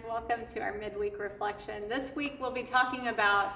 Welcome to our midweek reflection. This week we'll be talking about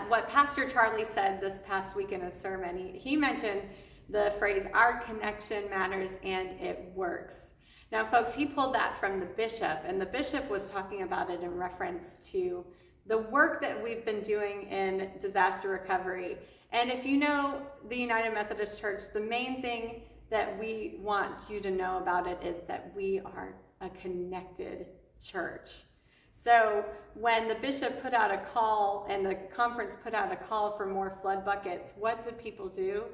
what Pastor Charlie said this past week in his sermon. He mentioned the phrase, "Our connection matters and it works." Now, folks, he pulled that from the bishop, and the bishop was talking about it in reference to the work that we've been doing in disaster recovery. And if you know the United Methodist Church, the main thing that we want you to know about it is that we are a connected church. So when the bishop put out a call and the conference put out a call for more flood buckets, what did people do?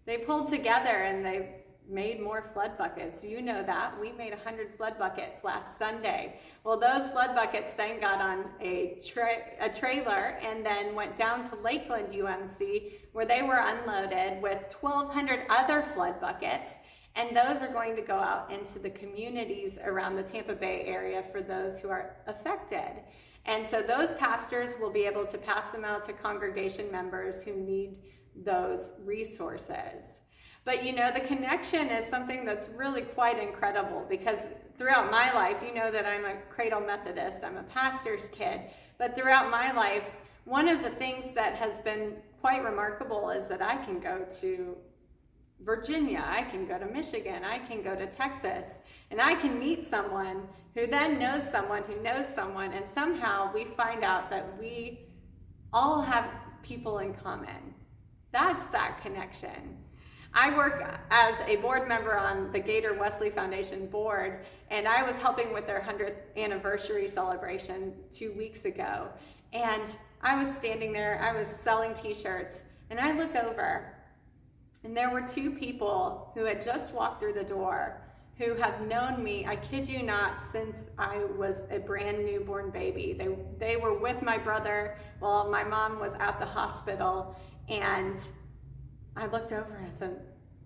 They pulled together and they made more flood buckets. You know that. We made 100 flood buckets last Sunday. Well, those flood buckets then got on a trailer and then went down to Lakeland UMC, where they were unloaded with 1,200 other flood buckets. And those are going to go out into the communities around the Tampa Bay area for those who are affected. And so those pastors will be able to pass them out to congregation members who need those resources. But you know, the connection is something that's really quite incredible, because throughout my life, you know that I'm a cradle Methodist, I'm a pastor's kid, but throughout my life, one of the things that has been quite remarkable is that I can go to Virginia, I can go to Michigan, I can go to Texas, and I can meet someone who then knows someone who knows someone, and somehow we find out that we all have people in common. That's that connection. I work as a board member on the Gator Wesley Foundation board, and I was helping with their 100th anniversary celebration 2 weeks ago. And I was standing there, I was selling t-shirts, and I look over, and there were two people who had just walked through the door who have known me, I kid you not, since I was a brand newborn baby. They were with my brother while my mom was at the hospital, and I looked over and I said,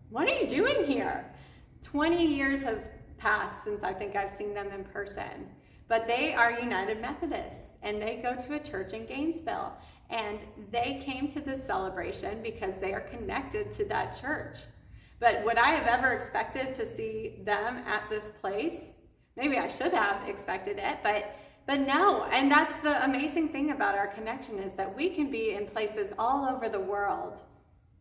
"What are you doing here?" 20 years has passed since I think I've seen them in person, but they are United Methodists, and they go to a church in Gainesville, and they came to this celebration because they are connected to that church. But would I have ever expected to see them at this place? Maybe I should have expected it, but no. And that's the amazing thing about our connection, is that we can be in places all over the world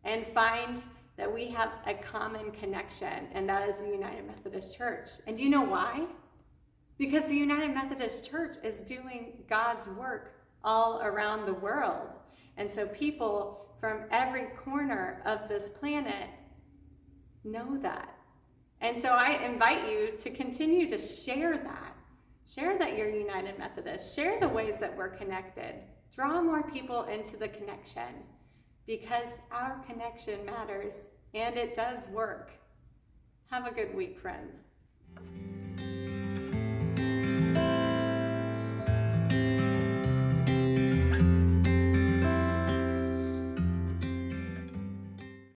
and find that we have a common connection, and that is the United Methodist Church. And do you know why? Because the United Methodist Church is doing God's work all around the world. And so people from every corner of this planet know that. And so I invite you to continue to share that. Share that you're United Methodist. Share the ways that we're connected. Draw more people into the connection, because our connection matters and it does work. Have a good week, friends.